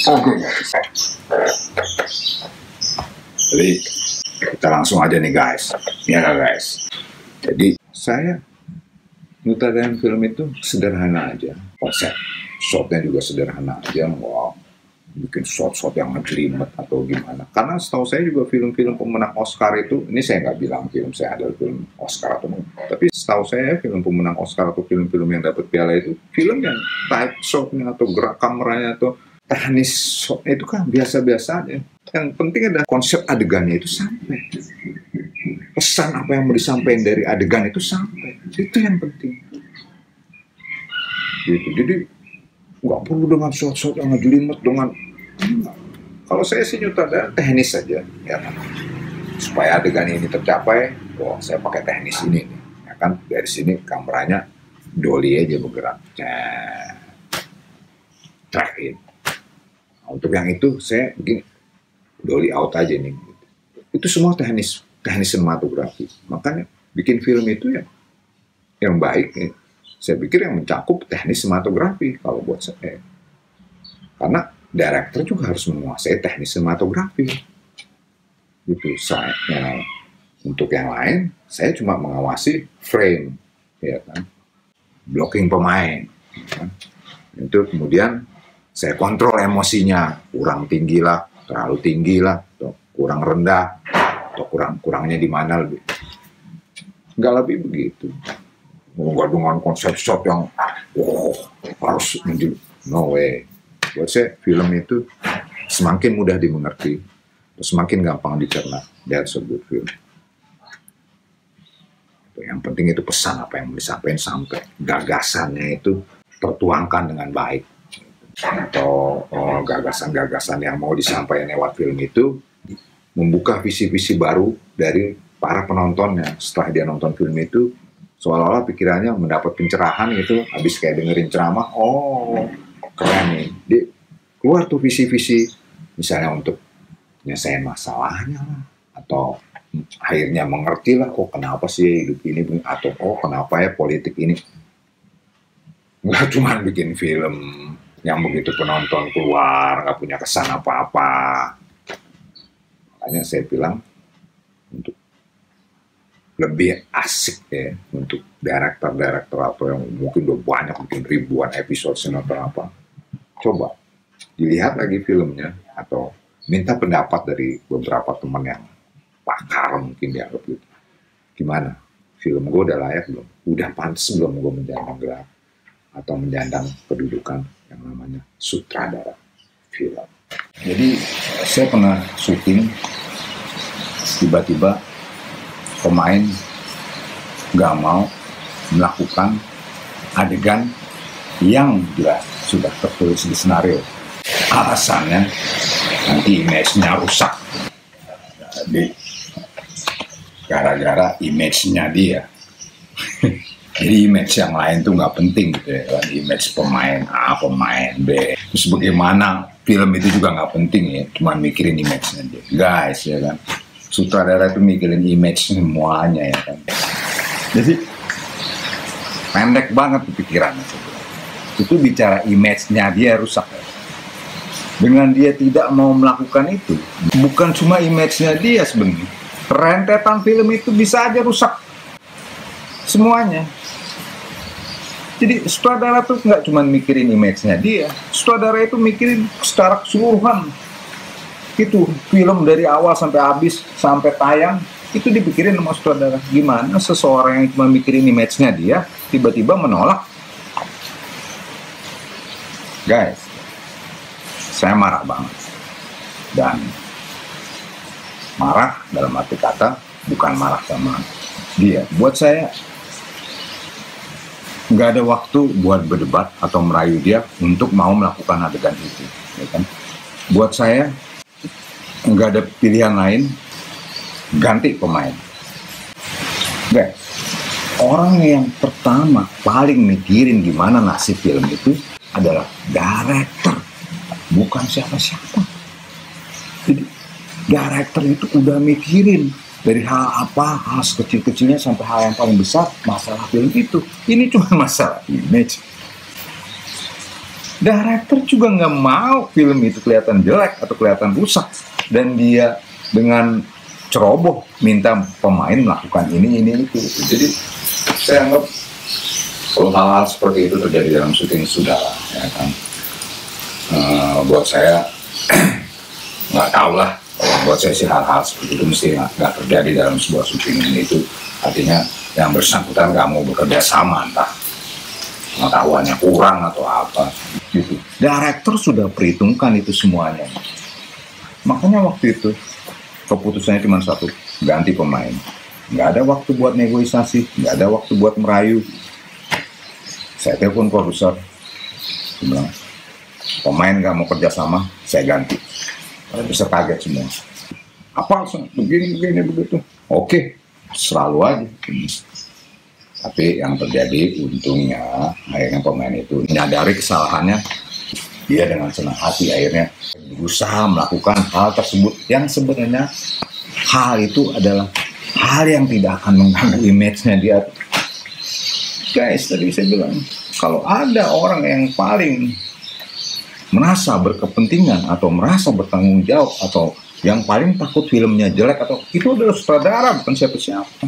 Oke guys, jadi kita langsung aja nih guys, ya guys. Jadi saya nyutradain film itu sederhana aja, konsep shotnya juga sederhana aja. Wow, bikin shot-shot yang ngejelimet atau gimana. Karena setahu saya juga film-film pemenang Oscar itu, ini saya nggak bilang film saya adalah film Oscar atau tapi setahu saya film pemenang Oscar atau film-film yang dapat piala itu film yang tight shotnya atau gerak kameranya atau teknis shotnya itu kan biasa-biasa aja. Yang penting ada konsep adegannya itu sampai, pesan apa yang mau disampaikan dari adegan itu sampai, itu yang penting gitu. Jadi nggak perlu dengan shot-shot yang ngejelimet dengan kalau saya sih nyutradain teknis saja ya kan, supaya adegan ini tercapai. Wah, saya pakai teknis ini nih, ya kan, dari sini kameranya dolly aja bergerak, track in. Nah, untuk yang itu saya begini, dolly out aja nih. Itu semua teknis sinematografi. Makanya bikin film itu ya yang baik ya, saya pikir yang mencakup teknis sinematografi kalau buat saya. Karena director juga harus menguasai teknis sinematografi. Gitu. Saya, untuk yang lain, saya cuma mengawasi frame, ya kan, blocking pemain. Ya kan. Itu kemudian saya kontrol emosinya, kurang tinggi lah, terlalu tinggi lah, atau kurang rendah, atau kurangnya di mana lebih. Nggak lebih begitu. Nggak dengan konsep shot yang harus menjadi, no way. Buat saya film itu semakin mudah dimengerti, semakin gampang dicerna. That's a good film. Yang penting itu pesan apa yang mau disampaikan sampai, gagasannya itu tertuangkan dengan baik, atau gagasan-gagasan yang mau disampaikan lewat film itu membuka visi-visi baru dari para penontonnya. Setelah dia nonton film itu, seolah-olah pikirannya mendapat pencerahan gitu, habis kayak dengerin ceramah, oh keren nih, dia keluar tuh visi-visi, misalnya untuk nyelesain masalahnya lah, atau akhirnya mengerti lah, oh kenapa sih hidup ini, atau oh kenapa ya politik ini. Nggak cuma bikin film yang begitu penonton keluar nggak punya kesan apa-apa. Makanya saya bilang untuk lebih asik ya, untuk director atau yang mungkin udah banyak, mungkin ribuan episode atau apa, coba dilihat lagi filmnya atau minta pendapat dari beberapa teman yang pakar mungkin dianggap gitu. Gimana? Film gue udah layak belum? Udah pantas belum gue menjandang gelar atau menjandang kedudukan yang namanya sutradara film? Jadi saya pernah syuting, tiba-tiba pemain nggak mau melakukan adegan yang jelas sudah tertulis di skenario. Alasannya nanti image-nya rusak. Jadi gara-gara image-nya dia. Jadi image yang lain tuh nggak penting gitu ya. Image pemain A, pemain B. Terus bagaimana film itu juga nggak penting ya. Cuma mikirin image-nya dia. Guys ya kan. Sutradara itu mikirin image semuanya ya kan. Jadi pendek banget pikirannya. Itu bicara image-nya dia rusak ya. Dengan dia tidak mau melakukan itu, bukan cuma image-nya dia sebenarnya, rentetan film itu bisa aja rusak semuanya. Jadi sutradara tuh nggak cuma mikirin image-nya dia, sutradara itu mikirin secara keseluruhan. Itu film dari awal sampai habis, sampai tayang, itu dipikirin sama sutradara. Gimana seseorang yang cuma mikirin image-nya dia, tiba-tiba menolak. Guys, saya marah banget. Dan marah dalam arti kata bukan marah sama dia. Buat saya nggak ada waktu buat berdebat atau merayu dia untuk mau melakukan adegan itu, ya kan? Buat saya nggak ada pilihan lain, ganti pemain. Guys, orang yang pertama paling mikirin gimana nasib film itu adalah director, bukan siapa-siapa. Jadi director itu udah mikirin dari hal apa, hal sekecil-kecilnya sampai hal yang paling besar, masalah film itu. Ini cuma masalah image. Director juga nggak mau film itu kelihatan jelek atau kelihatan rusak, dan dia dengan ceroboh minta pemain melakukan ini itu. Jadi saya anggap kalau hal-hal seperti itu terjadi dalam syuting sudah, ya kan. Buat saya nggak tahu lah. Buat saya sih hal-hal seperti itu mesti nggak terjadi dalam sebuah syuting. Itu artinya yang bersangkutan nggak mau bekerja sama, entah pengetahuannya kurang atau apa gitu. Director sudah perhitungkan itu semuanya, makanya waktu itu keputusannya cuma satu, ganti pemain. Nggak ada waktu buat negosiasi, nggak ada waktu buat merayu. Saya telepon produser, dia bilang pemain nggak mau kerja sama, saya ganti. Produser kaget semua, apa begini begitu. Oke, selalu aja. Tapi yang terjadi untungnya akhirnya pemain itu menyadari kesalahannya. Dia dengan senang hati akhirnya berusaha melakukan hal tersebut, yang sebenarnya hal itu adalah hal yang tidak akan mengganggu image-nya dia. Guys, tadi saya bilang kalau ada orang yang paling merasa berkepentingan atau merasa bertanggung jawab atau yang paling takut filmnya jelek atau itu adalah sutradara, bukan siapa-siapa.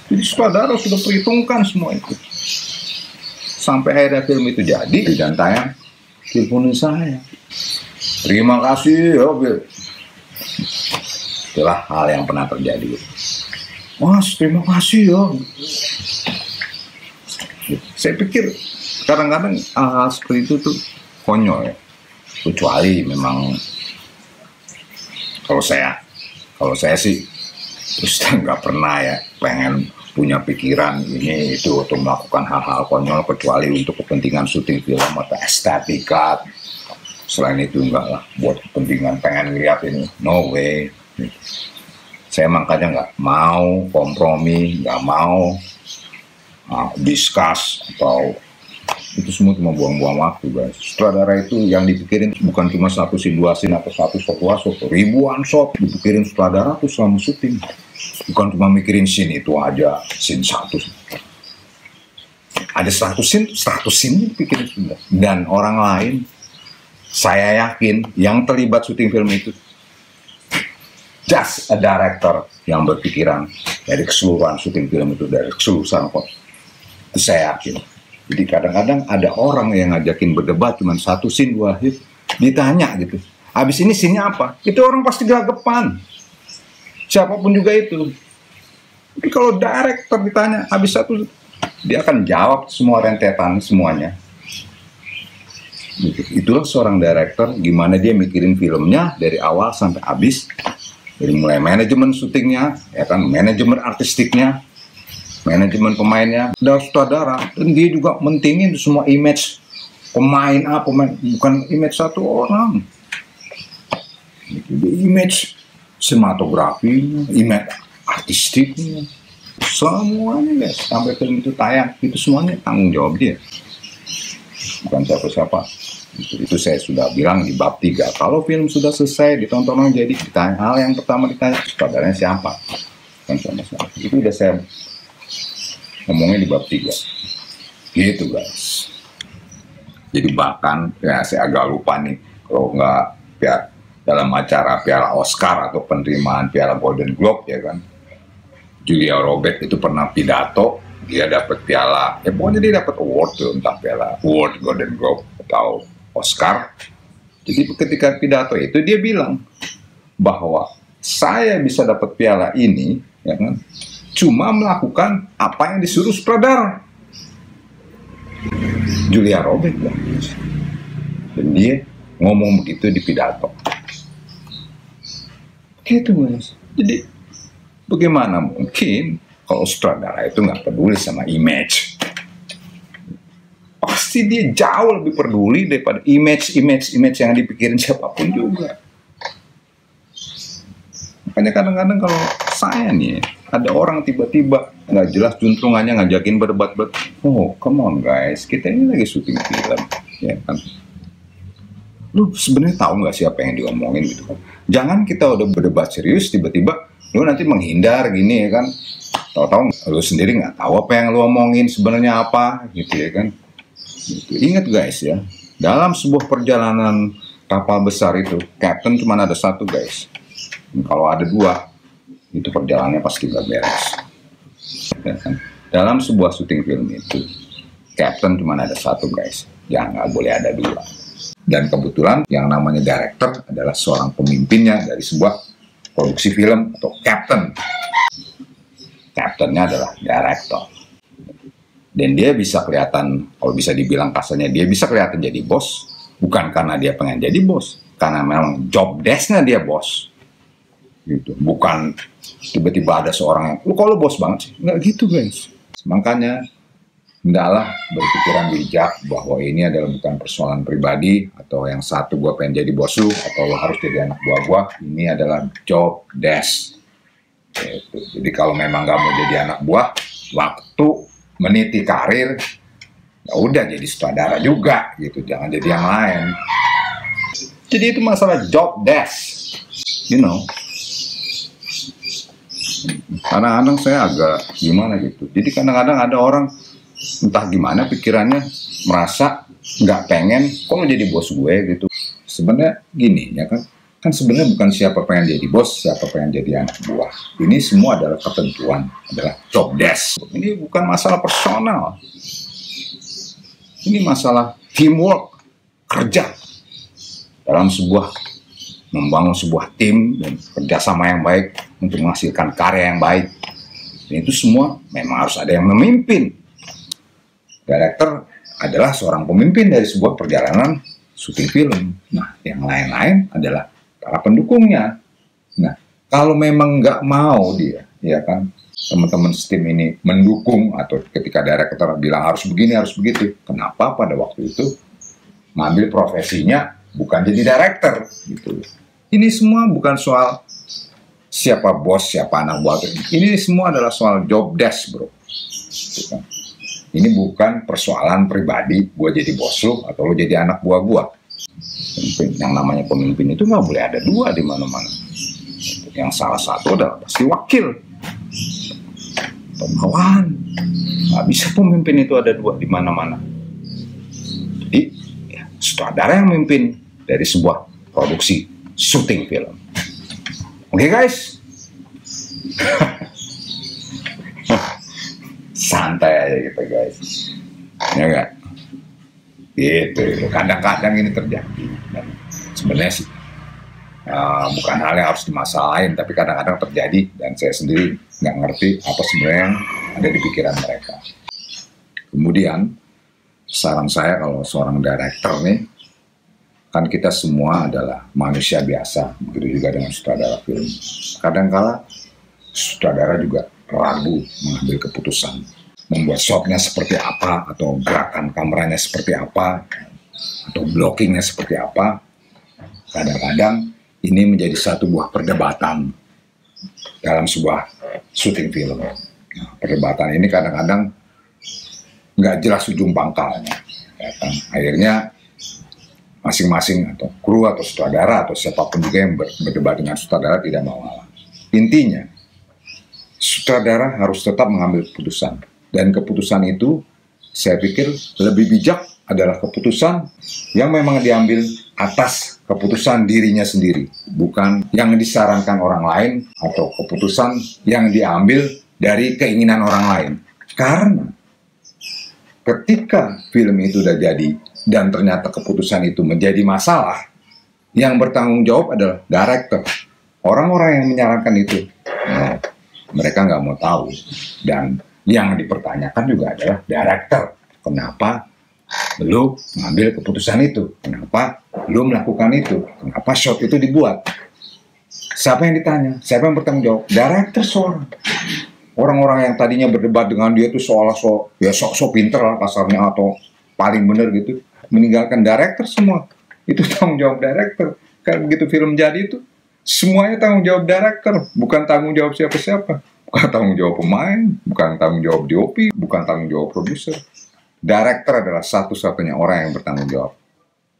Jadi sutradara sudah perhitungkan semua itu. Sampai akhirnya film itu jadi dan tayang, teleponin saya. Terima kasih ya, Bill. Itulah hal yang pernah terjadi. Mas, terima kasih ya. Saya pikir kadang-kadang hal seperti itu tuh konyol ya. Kecuali memang kalau saya sih terus nggak pernah ya pengen punya pikiran ini itu untuk melakukan hal-hal konyol, kecuali untuk kepentingan syuting film atau estetika. Selain itu enggak lah, buat kepentingan pengen lihat ini, no way. Saya makanya nggak mau kompromi, nggak mau discuss atau itu semua cuma buang-buang waktu, guys. Sutradara itu yang dipikirin bukan cuma satu scene, dua scene atau satu shot, ribuan shot dipikirin sutradara tuh selama syuting. Bukan cuma mikirin scene itu aja, scene satu. Ada 100 scene dipikirin sudah. Dan orang lain, saya yakin yang terlibat syuting film itu just a director yang berpikiran dari keseluruhan syuting film itu, dari keseluruhan kok. Saya yakin. Jadi kadang-kadang ada orang yang ngajakin berdebat cuma satu scene, dua hit, ditanya gitu, habis ini scene-nya apa? Itu orang pasti gelagapan. Siapapun juga itu. Tapi kalau director ditanya habis satu, dia akan jawab semua rentetan semuanya. Itulah seorang director, gimana dia mikirin filmnya dari awal sampai habis, dari mulai manajemen syutingnya, ya kan, manajemen artistiknya, manajemen pemainnya, dan sutradara, dan dia juga mentingin semua image pemain bukan image satu orang, image sinematografinya, image artistiknya, semuanya guys, sampai film itu tayang, itu semuanya tanggung jawab dia, bukan siapa-siapa. Itu saya sudah bilang di bab 3, kalau film sudah selesai ditonton orang jadi ditanya, hal yang pertama ditanya sutradaranya siapa, bukan siapa-siapa. Itu udah saya ngomongnya di bab 3 gitu, guys. Jadi bahkan ya saya agak lupa nih, kalau nggak ya dalam acara Piala Oscar atau penerimaan Piala Golden Globe, ya kan, Julia Roberts itu pernah pidato, dia dapat piala, ya pokoknya dia dapat award tuh, entah piala award Golden Globe atau Oscar. Jadi ketika pidato itu dia bilang bahwa saya bisa dapat piala ini, ya kan, cuma melakukan apa yang disuruh sutradara. Julia Roberts, dan dia ngomong begitu di pidato. Gitu, guys. Jadi bagaimana mungkin kalau sutradara itu nggak peduli sama image? Pasti dia jauh lebih peduli daripada image yang dipikirin siapapun juga. Makanya kadang-kadang kalau saya nih, ada orang tiba-tiba nggak jelas juntrungannya ngajakin berdebat, oh come on guys, kita ini lagi syuting film, ya kan? Lu sebenarnya tahu nggak siapa yang diomongin gitu kan? Jangan kita udah berdebat serius tiba-tiba lu nanti menghindar gini, ya kan? Tahu-tahu lu sendiri nggak tahu apa yang lu omongin sebenarnya apa, gitu ya kan? Gitu. Ingat guys ya, dalam sebuah perjalanan kapal besar itu, kapten cuma ada satu guys. Dan kalau ada dua, itu perjalanannya pasti gak beres. Ya kan? Dalam sebuah syuting film itu, kapten cuma ada satu guys, yang nggak boleh ada dua. Dan kebetulan yang namanya director adalah seorang pemimpinnya dari sebuah produksi film atau kapten. Kaptennya adalah director. Dan dia bisa kelihatan, kalau bisa dibilang kasarnya, dia bisa kelihatan jadi bos, bukan karena dia pengen jadi bos, karena memang job desk-nya dia bos. Gitu. Bukan tiba-tiba ada seorang yang, lu kok lu bos banget sih? Nggak gitu guys. Makanya, hendaklah berpikiran bijak bahwa ini adalah bukan persoalan pribadi, atau yang satu gua pengen jadi bos lu, atau lu harus jadi anak buah gua. Ini adalah job desk. Gitu. Jadi kalau memang nggak mau jadi anak buah, waktu meniti karir, ya udah jadi sutradara juga gitu, jangan jadi yang lain. Jadi itu masalah job desk, you know. Kadang-kadang saya agak gimana gitu. Jadi kadang-kadang ada orang entah gimana pikirannya merasa nggak pengen, kok lo jadi bos gue gitu. Sebenarnya gini ya kan. Kan sebenarnya bukan siapa pengen jadi bos, siapa pengen jadi anak buah. Ini semua adalah ketentuan, adalah job desk. Ini bukan masalah personal. Ini masalah teamwork, kerja dalam membangun sebuah tim dan kerjasama yang baik untuk menghasilkan karya yang baik. Dan itu semua memang harus ada yang memimpin. Director adalah seorang pemimpin dari sebuah perjalanan syuting film. Nah, yang lain-lain adalah para pendukungnya. Nah, kalau memang nggak mau dia, ya kan, teman-teman tim ini mendukung atau ketika director bilang harus begini, harus begitu, kenapa pada waktu itu ngambil profesinya bukan jadi director gitu. Ini semua bukan soal siapa bos, siapa anak buah. Ini semua adalah soal job desk, bro. Gitu kan. Ini bukan persoalan pribadi, gua jadi bos lu atau lu jadi anak buah gua. Yang namanya pemimpin itu nggak boleh ada dua di mana-mana. Yang salah satu adalah pasti wakil atau bawahan. Nggak bisa pemimpin itu ada dua di mana-mana. Jadi ya, sutradara yang memimpin dari sebuah produksi syuting film. Oke guys, santai aja kita guys, ya nggak? Gitu, kadang-kadang ini terjadi. Dan sebenarnya sih bukan hal yang harus dimasalahin, tapi kadang-kadang terjadi dan saya sendiri nggak ngerti apa sebenarnya yang ada di pikiran mereka. Kemudian saran saya kalau seorang director nih, kan kita semua adalah manusia biasa, begitu juga dengan sutradara film. Kadang-kala sutradara juga ragu mengambil keputusan, membuat shotnya seperti apa, atau gerakan kameranya seperti apa, atau blockingnya seperti apa. Kadang-kadang ini menjadi satu buah perdebatan dalam sebuah syuting film. Nah, perdebatan ini kadang-kadang nggak jelas ujung pangkalnya. Ya kan? Akhirnya masing-masing atau kru atau sutradara atau siapapun juga yang berdebat dengan sutradara tidak mau ngalah. Intinya, sutradara harus tetap mengambil keputusan. Dan keputusan itu, saya pikir lebih bijak adalah keputusan yang memang diambil atas keputusan dirinya sendiri. Bukan yang disarankan orang lain atau keputusan yang diambil dari keinginan orang lain. Karena ketika film itu udah jadi dan ternyata keputusan itu menjadi masalah, yang bertanggung jawab adalah director. Orang-orang yang menyarankan itu, nah, mereka nggak mau tahu. Dan yang dipertanyakan juga adalah director. Kenapa lu mengambil keputusan itu? Kenapa lu melakukan itu? Kenapa shot itu dibuat? Siapa yang ditanya? Siapa yang bertanggung jawab? Director seorang. Orang-orang yang tadinya berdebat dengan dia itu seolah ya sok-sok pinter lah kasarnya atau paling bener gitu, meninggalkan director semua. Itu tanggung jawab director. Kayak begitu film jadi itu, semuanya tanggung jawab director, bukan tanggung jawab siapa-siapa. Bukan tanggung jawab pemain, bukan tanggung jawab DOP, bukan tanggung jawab produser. Director adalah satu-satunya orang yang bertanggung jawab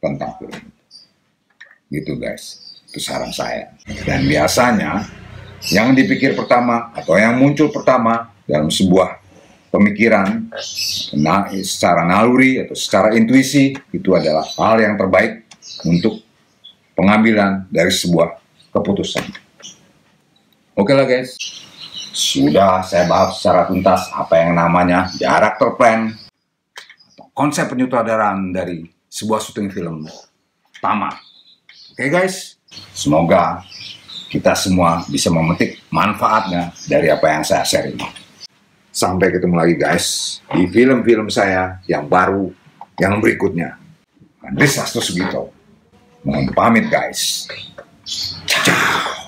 tentang film itu. Gitu guys, itu saran saya. Dan biasanya yang dipikir pertama atau yang muncul pertama dalam sebuah pemikiran, secara naluri atau secara intuisi, itu adalah hal yang terbaik untuk pengambilan dari sebuah keputusan. Oke lah guys, sudah saya bahas secara tuntas apa yang namanya director plan, konsep penyutradaraan dari sebuah syuting film tamat. Oke guys, semoga kita semua bisa memetik manfaatnya dari apa yang saya share ini. Sampai ketemu lagi guys di film-film saya yang baru, yang berikutnya. Andri Sastro Sugito, mohon pamit guys. Ciao.